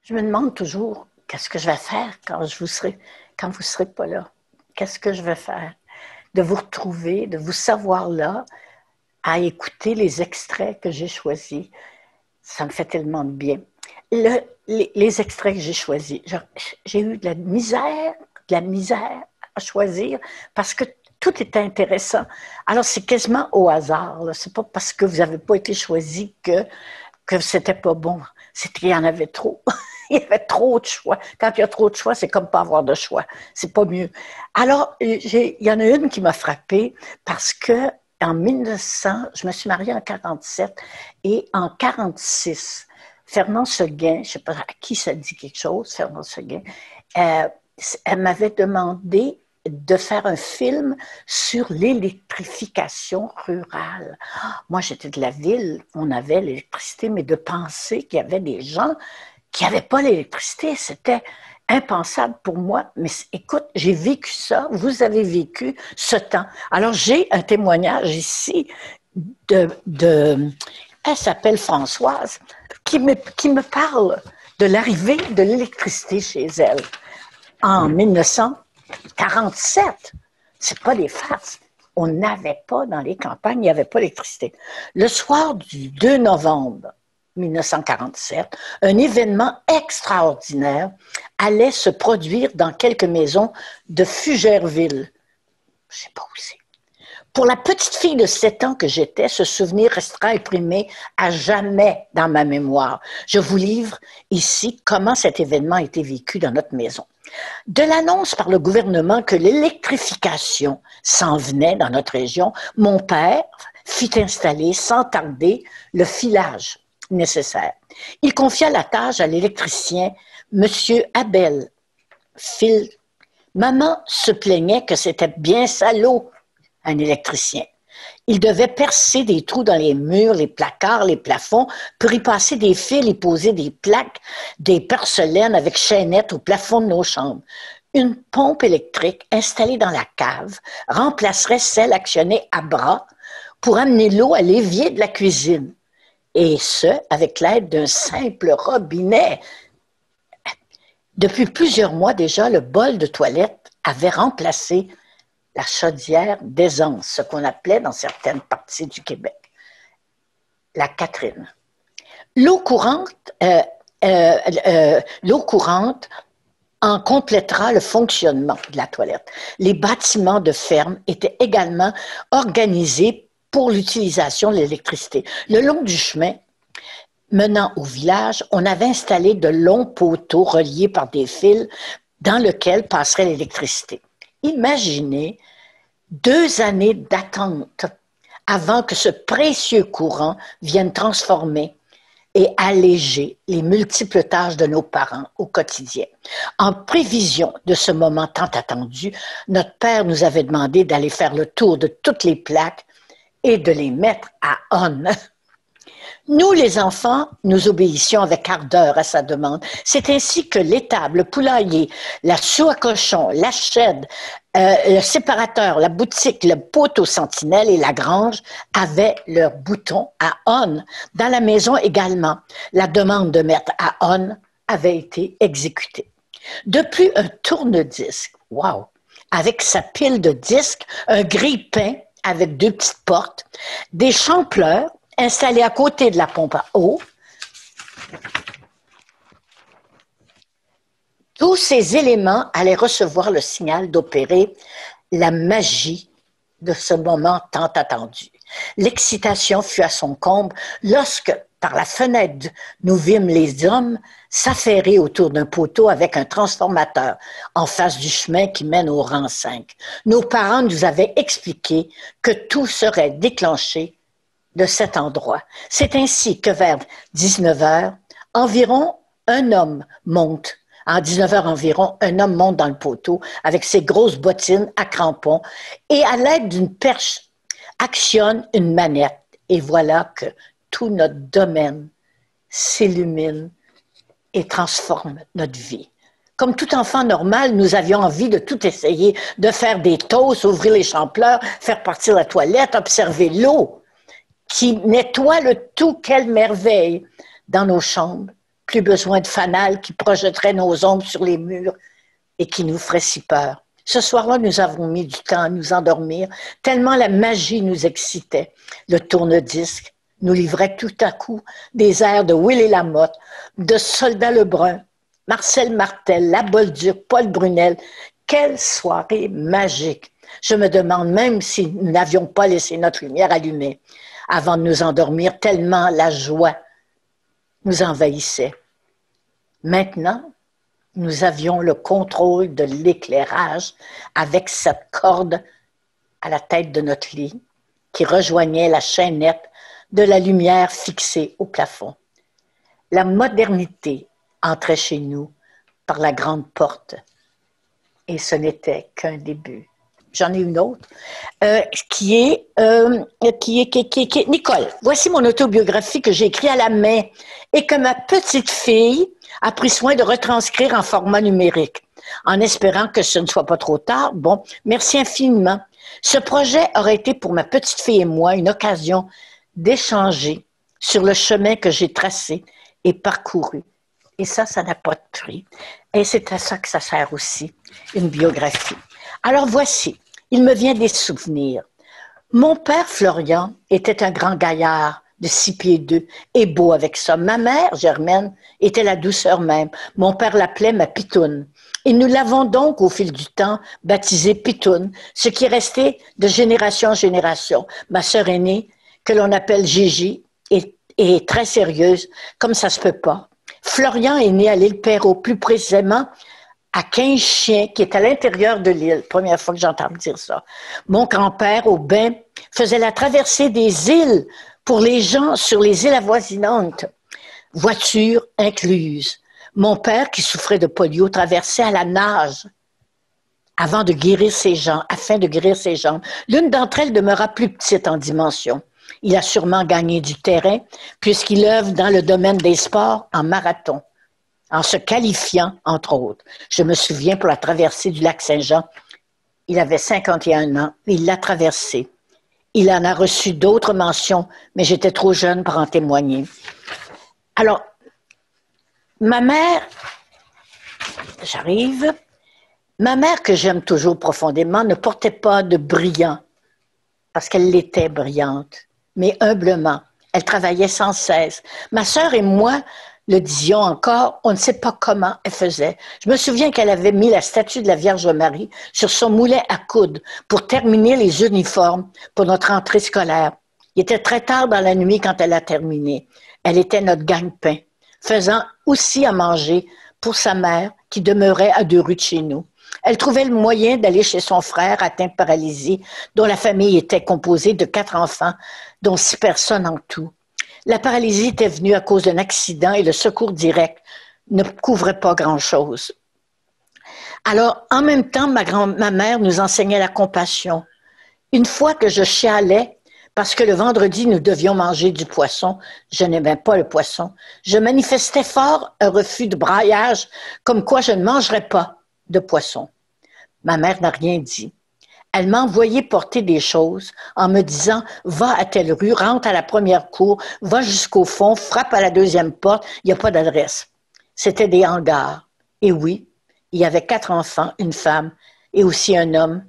Je me demande toujours qu'est-ce que je vais faire quand vous serez pas là. Qu'est-ce que je vais faire? De vous retrouver, de vous savoir là, à écouter les extraits que j'ai choisis. Ça me fait tellement de bien. Les extraits que j'ai choisis, j'ai eu de la misère à choisir parce que tout était intéressant. Alors, c'est quasiment au hasard. C'est pas parce que vous n'avez pas été choisi que c'était pas bon. C'est qu'il y en avait trop. Il y avait trop de choix. Quand il y a trop de choix, c'est comme pas avoir de choix. C'est pas mieux. Alors, il y en a une qui m'a frappée parce que en 1900, je me suis mariée en 47 et en 46, Fernand Seguin, je ne sais pas à qui ça dit quelque chose, Fernand Seguin, euh, elle m'avait demandé de faire un film sur l'électrification rurale. Moi, j'étais de la ville, on avait l'électricité, mais de penser qu'il y avait des gens qui n'avaient pas l'électricité, c'était impensable pour moi. Mais écoute, j'ai vécu ça, vous avez vécu ce temps. Alors, j'ai un témoignage ici de elle s'appelle Françoise, qui me parle de l'arrivée de l'électricité chez elle en 1947. C'est pas des farces. On n'avait pas dans les campagnes, il n'y avait pas d'électricité. Le soir du 2 novembre 1947, un événement extraordinaire allait se produire dans quelques maisons de Fugerville. Je ne sais pas où c'est. Pour la petite fille de 7 ans que j'étais, ce souvenir restera imprimé à jamais dans ma mémoire. Je vous livre ici comment cet événement a été vécu dans notre maison. De l'annonce par le gouvernement que l'électrification s'en venait dans notre région, mon père fit installer sans tarder le filage nécessaire. Il confia la tâche à l'électricien, M. Abel. Maman se plaignait que c'était bien salaud, un électricien. Il devait percer des trous dans les murs, les placards, les plafonds, pour y passer des fils et poser des plaques, des porcelaines avec chaînettes au plafond de nos chambres. Une pompe électrique installée dans la cave remplacerait celle actionnée à bras pour amener l'eau à l'évier de la cuisine. Et ce, avec l'aide d'un simple robinet. Depuis plusieurs mois déjà, le bol de toilette avait remplacé la chaudière d'aisance, ce qu'on appelait dans certaines parties du Québec la Catherine. L'eau courante, l'eau courante en complétera le fonctionnement de la toilette. Les bâtiments de ferme étaient également organisés pour l'utilisation de l'électricité. Le long du chemin menant au village, on avait installé de longs poteaux reliés par des fils dans lesquels passerait l'électricité. Imaginez 2 années d'attente avant que ce précieux courant vienne transformer et alléger les multiples tâches de nos parents au quotidien. En prévision de ce moment tant attendu, notre père nous avait demandé d'aller faire le tour de toutes les plaques et de les mettre à on. Nous, les enfants, nous obéissions avec ardeur à sa demande. C'est ainsi que l'étable, le poulailler, la soie à cochon, la chaîne, le séparateur, la boutique, le poteau sentinelle et la grange avaient leur bouton à on. Dans la maison également, la demande de mettre à on avait été exécutée. De plus, un tourne-disque, wow, avec sa pile de disques, un grille-pain avec 2 petites portes, des champleurs installés à côté de la pompe à eau. Tous ces éléments allaient recevoir le signal d'opérer la magie de ce moment tant attendu. L'excitation fut à son comble lorsque, par la fenêtre, nous vîmes les hommes s'affairer autour d'un poteau avec un transformateur en face du chemin qui mène au rang 5. Nos parents nous avaient expliqué que tout serait déclenché de cet endroit. C'est ainsi que vers 19 heures, environ un homme monte. En 19 heures environ, un homme monte dans le poteau avec ses grosses bottines à crampons et à l'aide d'une perche actionne une manette. Et voilà que tout notre domaine s'illumine et transforme notre vie. Comme tout enfant normal, nous avions envie de tout essayer, de faire des toasts, ouvrir les champleurs, faire partir la toilette, observer l'eau qui nettoie le tout. Quelle merveille! Dans nos chambres, Plus besoin de fanal qui projetterait nos ombres sur les murs et qui nous ferait si peur. Ce soir-là, nous avons mis du temps à nous endormir, tellement la magie nous excitait. Le tourne-disque nous livrait tout à coup des airs de Willy Lamotte, de Soldat Lebrun, Marcel Martel, La Bolduc, Paul Brunel. Quelle soirée magique! Je me demande même si nous n'avions pas laissé notre lumière allumée avant de nous endormir, tellement la joie nous envahissait. Maintenant, nous avions le contrôle de l'éclairage avec cette corde à la tête de notre lit qui rejoignait la chaînette de la lumière fixée au plafond. La modernité entrait chez nous par la grande porte et ce n'était qu'un début. J'en ai une autre, qui est Nicole. Voici mon autobiographie que j'ai écrite à la main et que ma petite fille a pris soin de retranscrire en format numérique, en espérant que ce ne soit pas trop tard. Bon, merci infiniment. Ce projet aurait été pour ma petite fille et moi une occasion d'échanger sur le chemin que j'ai tracé et parcouru. Et ça n'a pas de prix. Et c'est à ça que ça sert aussi, une biographie. Alors voici, il me vient des souvenirs. Mon père Florian était un grand gaillard de 6 pieds 2 et beau avec ça. Ma mère, Germaine, était la douceur même. Mon père l'appelait ma pitoune. Et nous l'avons donc, au fil du temps, baptisée Pitoune, ce qui est resté de génération en génération. Ma sœur aînée, que l'on appelle Gigi, est très sérieuse, comme ça se peut pas. Florian est né à l'île Perrot, plus précisément à 15 chiens, qui est à l'intérieur de l'île. Première fois que j'entends dire ça. Mon grand-père, Aubin, faisait la traversée des îles pour les gens sur les îles avoisinantes, voiture incluse. Mon père, qui souffrait de polio, traversait à la nage afin de guérir ses jambes. L'une d'entre elles demeura plus petite en dimension. Il a sûrement gagné du terrain puisqu'il œuvre dans le domaine des sports en marathon, en se qualifiant, entre autres. Je me souviens pour la traversée du lac Saint-Jean, il avait 51 ans, il l'a traversée. Il en a reçu d'autres mentions, mais j'étais trop jeune pour en témoigner. Alors, ma mère, ma mère que j'aime toujours profondément ne portait pas de brillant, parce qu'elle l'était brillante, mais humblement. Elle travaillait sans cesse. Ma sœur et moi le disions encore, on ne sait pas comment elle faisait. Je me souviens qu'elle avait mis la statue de la Vierge Marie sur son moulin à coudre pour terminer les uniformes pour notre entrée scolaire. Il était très tard dans la nuit quand elle a terminé. Elle était notre gagne-pain, faisant aussi à manger pour sa mère qui demeurait à 2 rues de chez nous. Elle trouvait le moyen d'aller chez son frère atteint de paralysie, dont la famille était composée de 4 enfants, dont 6 personnes en tout. La paralysie était venue à cause d'un accident et le secours direct ne couvrait pas grand-chose. Alors, en même temps, ma mère nous enseignait la compassion. Une fois que je chialais, parce que le vendredi, nous devions manger du poisson, je n'aimais pas le poisson, je manifestais fort un refus de braillage, comme quoi je ne mangerais pas de poisson. Ma mère n'a rien dit. Elle m'envoyait porter des choses en me disant « Va à telle rue, rentre à la première cour, va jusqu'au fond, frappe à la 2e porte, il n'y a pas d'adresse. » C'était des hangars. Et oui, il y avait 4 enfants, une femme et aussi un homme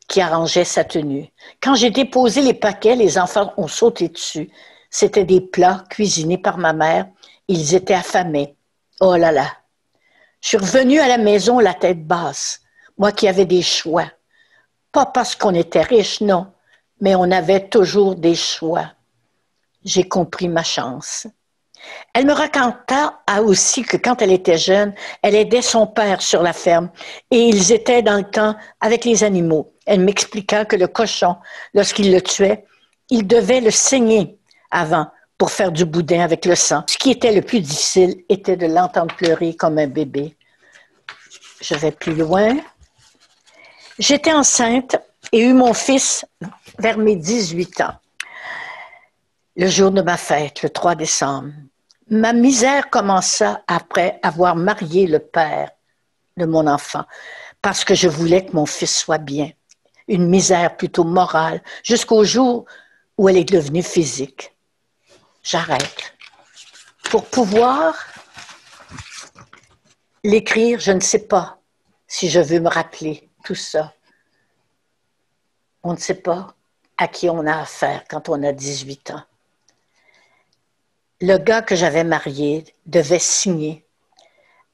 qui arrangeait sa tenue. Quand j'ai déposé les paquets, les enfants ont sauté dessus. C'était des plats cuisinés par ma mère. Ils étaient affamés. Oh là là! Je suis revenue à la maison la tête basse, moi qui avais des choix. Pas parce qu'on était riche, non, mais on avait toujours des choix. J'ai compris ma chance. Elle me raconta aussi que quand elle était jeune, elle aidait son père sur la ferme et ils étaient dans le temps avec les animaux. Elle m'expliqua que le cochon, lorsqu'il le tuait, il devait le saigner avant pour faire du boudin avec le sang. Ce qui était le plus difficile était de l'entendre pleurer comme un bébé. Je vais plus loin. J'étais enceinte et eus mon fils vers mes 18 ans. Le jour de ma fête, le 3 décembre. Ma misère commença après avoir marié le père de mon enfant, parce que je voulais que mon fils soit bien. Une misère plutôt morale, jusqu'au jour où elle est devenue physique. J'arrête. Pour pouvoir L'écrire, je ne sais pas si je veux me rappeler tout ça. On ne sait pas à qui on a affaire quand on a 18 ans. Le gars que j'avais marié devait signer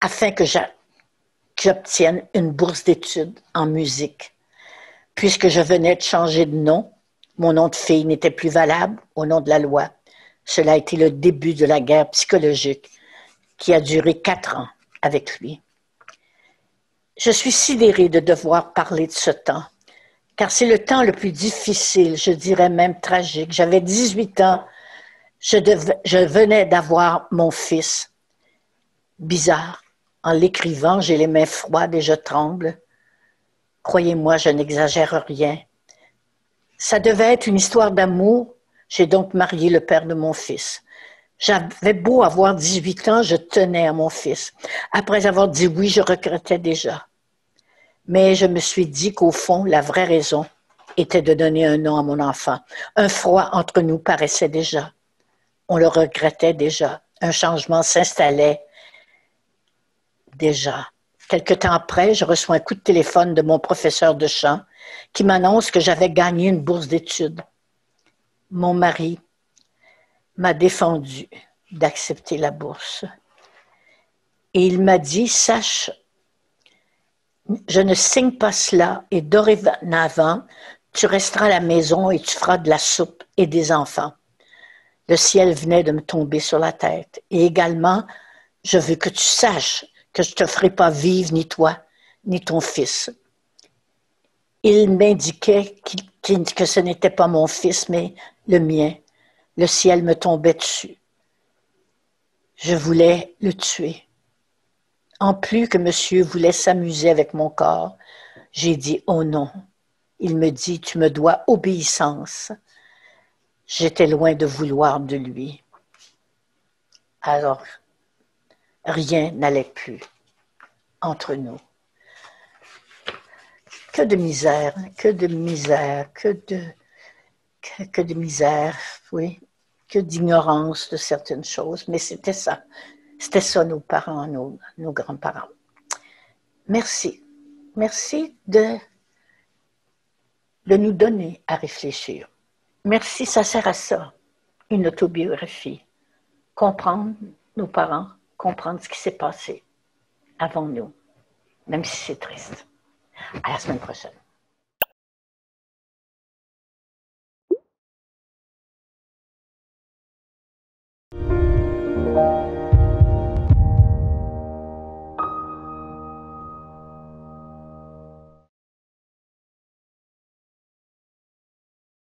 afin que j'obtienne une bourse d'études en musique. Puisque je venais de changer de nom, mon nom de fille n'était plus valable au nom de la loi. Cela a été le début de la guerre psychologique qui a duré 4 ans avec lui. Je suis sidérée de devoir parler de ce temps, car c'est le temps le plus difficile, je dirais même tragique. J'avais 18 ans, je venais d'avoir mon fils. Bizarre, en l'écrivant, j'ai les mains froides et je tremble. Croyez-moi, je n'exagère rien. Ça devait être une histoire d'amour. J'ai donc marié le père de mon fils. J'avais beau avoir 18 ans, je tenais à mon fils. Après avoir dit oui, je regrettais déjà. Mais je me suis dit qu'au fond, la vraie raison était de donner un nom à mon enfant. Un froid entre nous paraissait déjà. On le regrettait déjà. Un changement s'installait déjà. Quelque temps après, je reçois un coup de téléphone de mon professeur de chant qui m'annonce que j'avais gagné une bourse d'études. Mon mari m'a défendu d'accepter la bourse. Et il m'a dit, sache, je ne signe pas cela et dorénavant, tu resteras à la maison et tu feras de la soupe et des enfants. Le ciel venait de me tomber sur la tête. Et également, je veux que tu saches que je ne te ferai pas vivre ni toi, ni ton fils. Il m'indiquait que ce n'était pas mon fils, mais le mien. Le ciel me tombait dessus. Je voulais le tuer. En plus que monsieur voulait s'amuser avec mon corps, j'ai dit « Oh non ». Il me dit « Tu me dois obéissance ». J'étais loin de vouloir de lui. Alors, rien n'allait plus entre nous. Que de misère, que de misère, que de misère, oui, que d'ignorance de certaines choses, mais c'était ça. C'était ça nos parents, nos grands-parents. Merci. Merci de nous donner à réfléchir. Merci, ça sert à ça, une autobiographie. Comprendre nos parents, comprendre ce qui s'est passé avant nous, même si c'est triste. À la semaine prochaine.